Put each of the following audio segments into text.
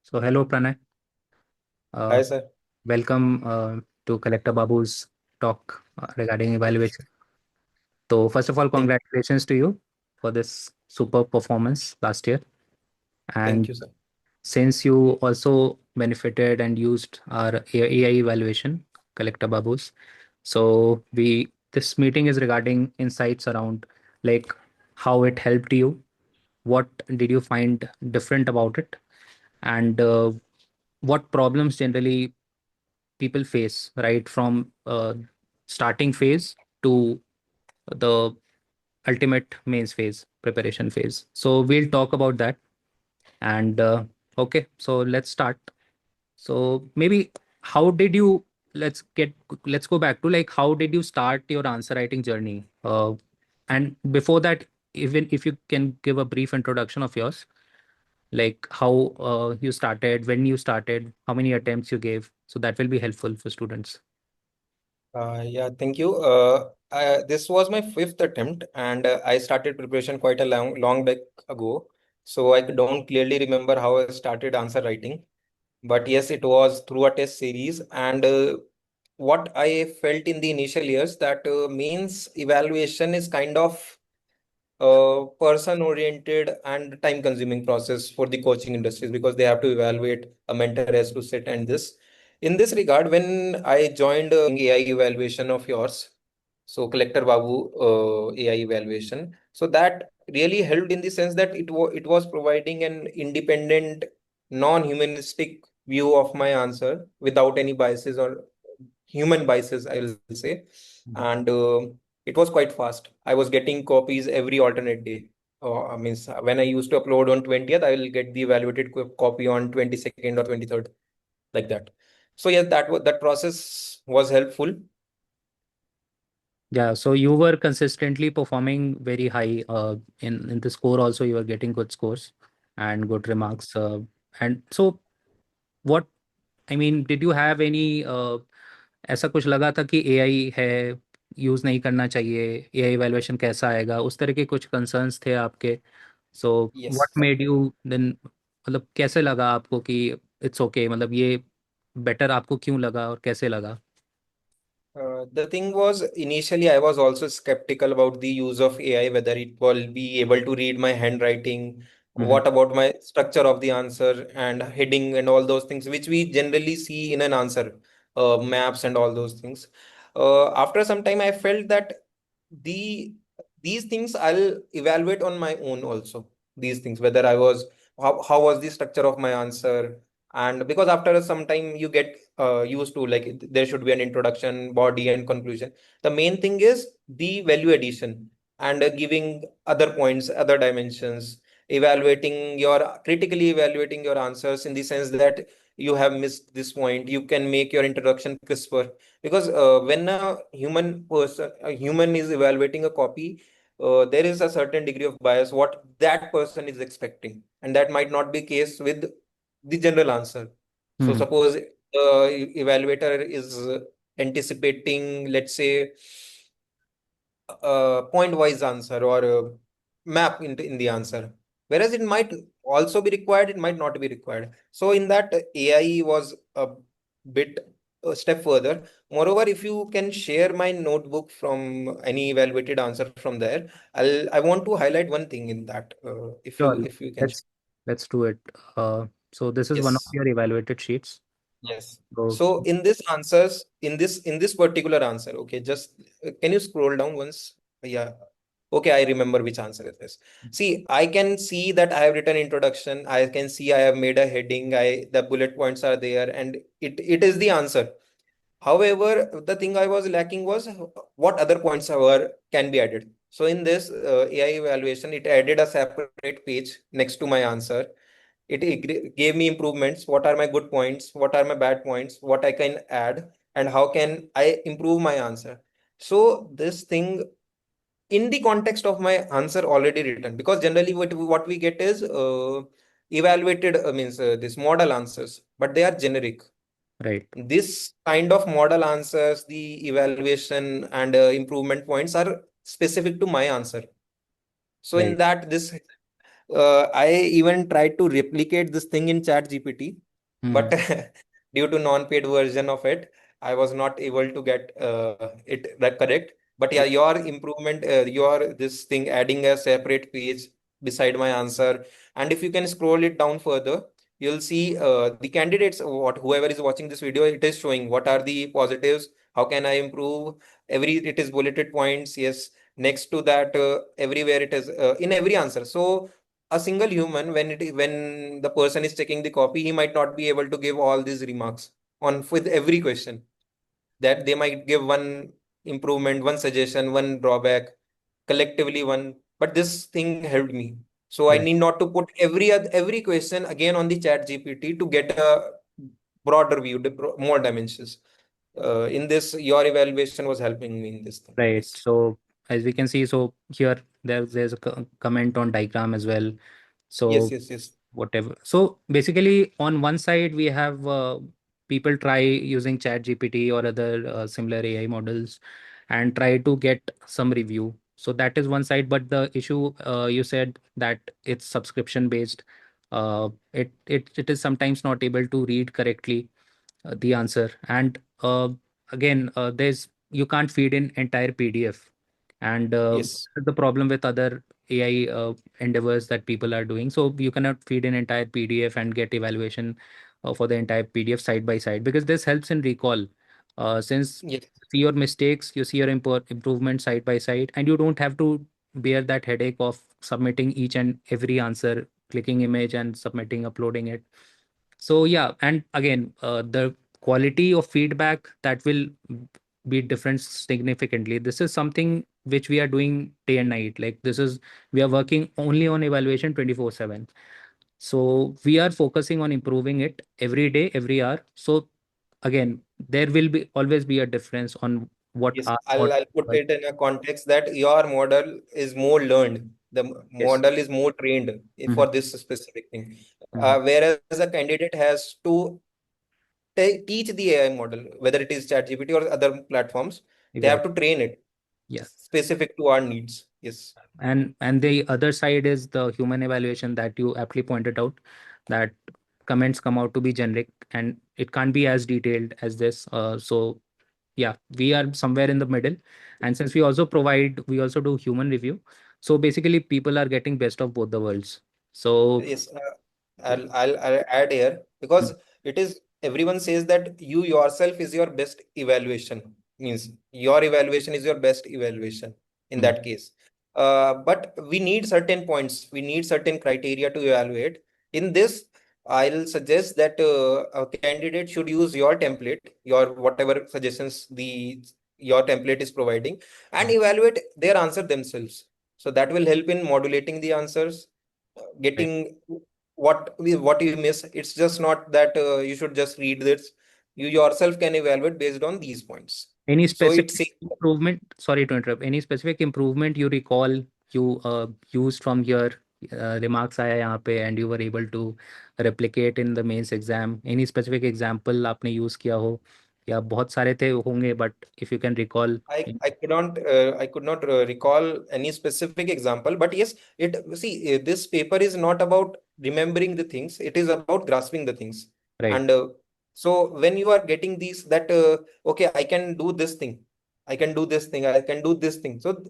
So hello Pranay. Uh, Hi, sir. Welcome to Collector Babu's talk regarding evaluation. So first of all, Thank, congratulations to you for this super performance last year. thank And you, sir. since you also benefited and used our AI evaluation, Collector Babu's, so we this meeting is regarding insights around like how it helped you, what did you find different about it, and what problems generally people face right from starting phase to the ultimate mains phase preparation phase. So we'll talk about that. And okay, so let's start. So maybe how did you let's go back to like how did you start your answer writing journey, and before that, even if you can give a brief introduction of yours, like how you started, when you started, how many attempts you gave, so that will be helpful for students. Yeah, thank you. This was my fifth attempt, and I started preparation quite a long back ago. So I don't clearly remember how I started answer writing. But yes, it was through a test series. And what I felt in the initial years that means evaluation is kind of person oriented and time consuming process for the coaching industries because they have to evaluate, a mentor has to sit and this in this regard when I joined AI evaluation of yours, so collector babu AI evaluation, so that really helped in the sense that it was providing an independent non-humanistic view of my answer without any biases or human biases, I will say. And it was quite fast. I was getting copies every alternate day. I mean, when I used to upload on 20th, I will get the evaluated copy on 22nd or 23rd, like that. So yes, that process was helpful. Yeah, so you were consistently performing very high in the score also you were getting good scores and good remarks. And so what I mean, did you have any ऐसा कुछ लगा था कि AI है, use नहीं करना चाहिए, AI evaluation कैसा आएगा, उस तरह के कुछ कंसर्न्स थे आपके? So what Yes. Made you then, मतलब कैसे लगा आपको कि इट्स ओके, मतलब ये बेटर आपको क्यों लगा और कैसे लगा? The thing was, initially, I was also skeptical about the use of AI, whether it will be able to read my handwriting. Mhm. What about my structure of the answer and heading and all those things, which we generally see in an answer, maps and all those things. After some time, I felt that the these things I'll evaluate on my own also. These things, whether I was how was the structure of my answer, and because after some time you get used to like there should be an introduction, body, and conclusion. The main thing is the value addition and giving other points, other dimensions, evaluating your critically evaluating your answers in the sense that you have missed this point. You can make your introduction crisper because when a human is evaluating a copy. There is a certain degree of bias what that person is expecting, and that might not be case with the general answer. So Mhm. suppose evaluator is anticipating, let's say, point wise answer or map in the answer, whereas it might also be required, it might not be required. So in that AI was a bit a step further. Moreover, if you can share my notebook from any evaluated answer from there, I want to highlight one thing in that. Sure, If you can. let's let's do it. So this is one of Yes. your evaluated sheets. Yes. So So in this answers, in this particular answer, okay, just can you scroll down once? Yeah. Okay, I remember which answer it is. See, I can see that I have written introduction. I can see I have made a heading. The bullet points are there, and it is the answer. However, the thing I was lacking was what other points were can be added. So in this AI evaluation, it added a separate page next to my answer. It gave me improvements. What are my good points? What are my bad points? What I can add, and how can I improve my answer? So this thing in the context of my answer already written, because generally what we get is evaluated means this model answers, but they are generic. right, This kind of model answers, the evaluation and improvement points are specific to my answer. So in right. that this I even tried to replicate this thing in Chat GPT, but Hmm. due to non-paid version of it, I was not able to get it that correct. But yeah, your improvement, your this thing adding a separate page beside my answer, and if you can scroll it down further, you'll see the candidates. What whoever is watching this video, it is showing what are the positives. How can I improve? It is bulleted points. Yes, next to that, everywhere it is in every answer. So a single human when the person is checking the copy, he might not be able to give all these remarks on with every question, that they might give one improvement, one suggestion, one drawback, collectively one, but this thing helped me. So I Right. need not to put every question again on the Chat GPT to get a broader view, more dimensions. In this, your evaluation was helping me in this thing. Right. Yes, So as we can see, so here there's a comment on diagram as well. yes, So yes, yes, whatever. So basically, on one side we have people try using Chat GPT or other similar AI models and try to get some review. So that is one side. But the issue, you said that it's subscription based. It is sometimes not able to read correctly the answer. And again, there's you can't feed in entire PDF, and yes, the problem with other AI endeavors that people are doing. So you cannot feed in entire PDF and get evaluation for the entire PDF side by side, because this helps in recall. Since yes, you see your mistakes, you see your improvement side by side, and you don't have to bear that headache of submitting each and every answer, clicking image and submitting, uploading it. So yeah, and again, the quality of feedback that will be different significantly. This is something which we are doing day and night. Like this is we are working only on evaluation 24/7. So we are focusing on improving it every day, every hour. So again, there will be always be a difference on what yes. are I'll what. I'll put it in a context that your model is more learned. The Yes. model is more trained Mhm. for this specific thing. Mhm. Whereas a candidate has to teach the AI model, whether it is ChatGPT or other platforms, they have Exactly. to train it Yeah. specific to our needs. Yes. And the other side is the human evaluation that you aptly pointed out, that comments come out to be generic and it can't be as detailed as this. So yeah, we are somewhere in the middle. And since we also do human review, so basically people are getting best of both the worlds. So Yes, yeah. I'll add here Mm. because it is everyone says that you yourself is your best evaluation, means your evaluation is your best evaluation in Mm. that case. But we need certain points, we need certain criteria to evaluate. In this, I'll suggest that a candidate should use your template, your whatever suggestions your template is providing, and Mm. evaluate their answer themselves. So that will help in modulating the answers, Right. getting what you miss. It's just not that you should just read this. You yourself can evaluate based on these points. Any So specific it's improvement? Sorry to interrupt. Any specific improvement you recall you used from your remarks आया यहाँ पे and you were able to replicate in the mains exam? Any specific example आपने use किया हो, या बहुत सारे थे होंगे, but if you can recall. I could not recall any specific example, but yes, it see this paper is not about remembering the things, it is about grasping the things. Right. And so when you are getting these that okay, I can do this thing, I can do this thing, I can do this thing. So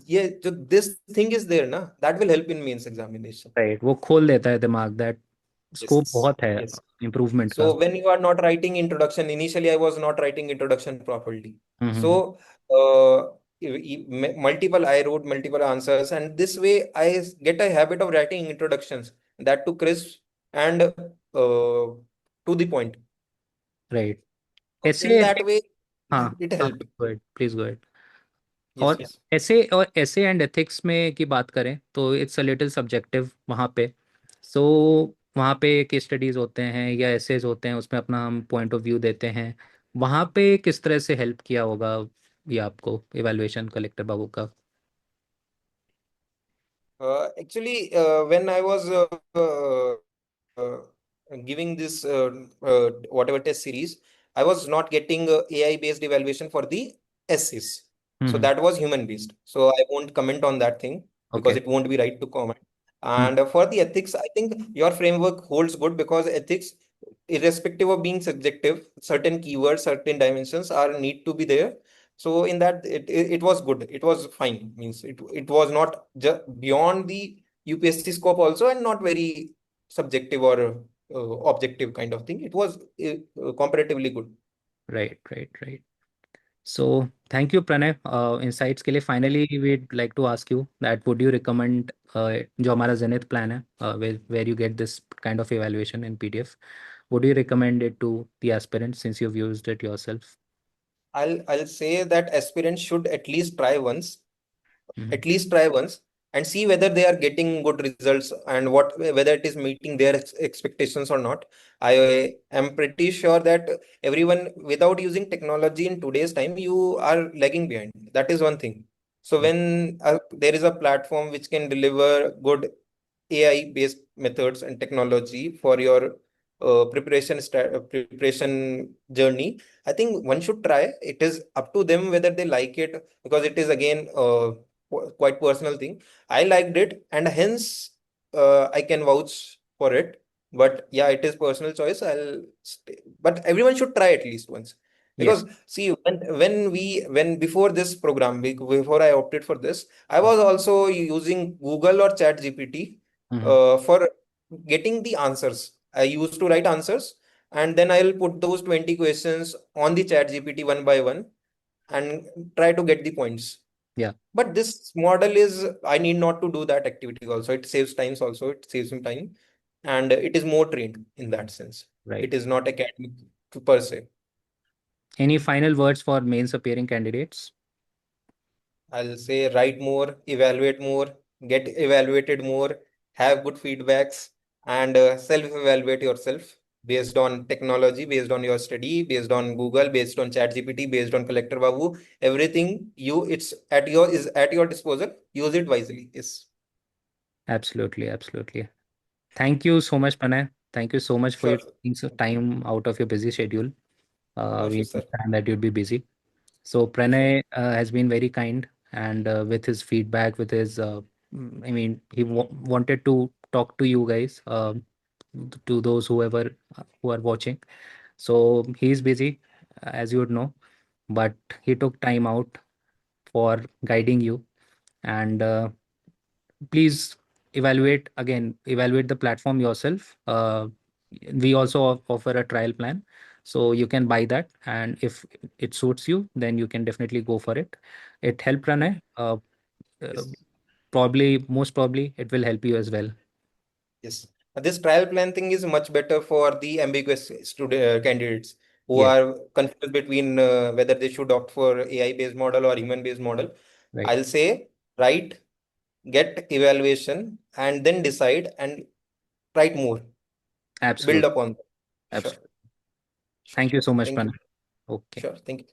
yeah, so this thing is there na, that will help in mains examination. Right, वो खोल देता है दिमाग, that scope Yes, बहुत है yes. Improvement का. So when you are not writing introduction, initially I was not writing introduction properly. Hmm. So multiple, I wrote multiple answers, and this way get a habit of writing introductions, that to crisp and to the point. Right. So ऐसे in that way, हाँ. it हाँ, helped. Please go ahead. Yes, और yes. ऐसे and ethics में की बात करें तो इट्स अ लिटिल सब्जेक्टिव वहाँ पे. सो वहाँ पे केस स्टडीज होते हैं या एसेज होते हैं, उसमें अपना हम पॉइंट ऑफ व्यू देते हैं. वहाँ पे किस तरह से हेल्प किया होगा ये आपको इवैल्यूएशन कलेक्टर बाबू का? Actually, when I was uh, giving this whatever test series, I was not getting AI based evaluation for the essays. So hmm. that was human based. So I won't comment on that thing because okay. it won't be right to comment. Hmm. And for the ethics, I think your framework holds good because ethics, irrespective of being subjective, certain keywords, certain dimensions are need to be there. So in that, it was good. It was fine. Means it was not just beyond the UPSC scope also, and not very subjective or objective kind of thing. It was comparatively good. Right, right, right. So thank you, Pranay. Insights के लिए finally we'd like to ask you that would you recommend जो हमारा Zenith plan है where you get this kind of evaluation in PDF, would you recommend it to the aspirants since you've used it yourself? I'll say that aspirants should Mhm. at least try once and see whether they are getting good results and what whether it is meeting their expectations or not. I am pretty sure that everyone, without using technology in today's time, you are lagging behind. That is one thing. So when there is a platform which can deliver good AI based methods and technology for your preparation journey, I think one should try. It is up to them whether they like it, because it is again quite personal thing. I liked it, and hence I can vouch for it. But yeah, it is personal choice. But everyone should try at least once. Yes. Because see, when before this program, before I opted for this, I was also using Google or Chat GPT Mhm. for getting the answers. I used to write answers, and then I'll put those 20 questions on the Chat GPT one by one and try to get the points. Yeah. But this model is, I need not to do that activity also. It saves times also, it saves some time, and it is more trained in that sense. Right. It is not academic per se. Any final words for mains appearing candidates? I'll say write more, evaluate more, get evaluated more, have good feedbacks, and self-evaluate yourself based on technology, based on your study, based on Google, based on ChatGPT, based on Collector Babu. Everything it's at your is at your disposal. Use it wisely. Yes, Absolutely, absolutely. Thank you so much, Pranay. Thank you so much for sure, your sir. taking some time out of your busy schedule. We Sure, sir. understand that you'd be busy. So Sure. Pranay has been very kind and with his feedback, with his, I mean, he wanted to talk to you guys, to those whoever who are watching. So he's busy, as you would know, but he took time out for guiding you. And please evaluate the platform yourself. We also offer a trial plan, so you can buy that, and if it suits you, then you can definitely go for it. It helped Pranay. Uh, Yes. Probably, most probably it will help you as well. Yes. This trial plan thing is much better for the ambiguous student candidates who Yes. are confused between whether they should opt for AI based model or human based model. Right. I'll say write, get evaluation, and then decide and write more. Build Absolutely. upon that. Sure. Absolutely. Sure. Thank you so much, Thank you. Pranay. Okay. Sure. Thank you.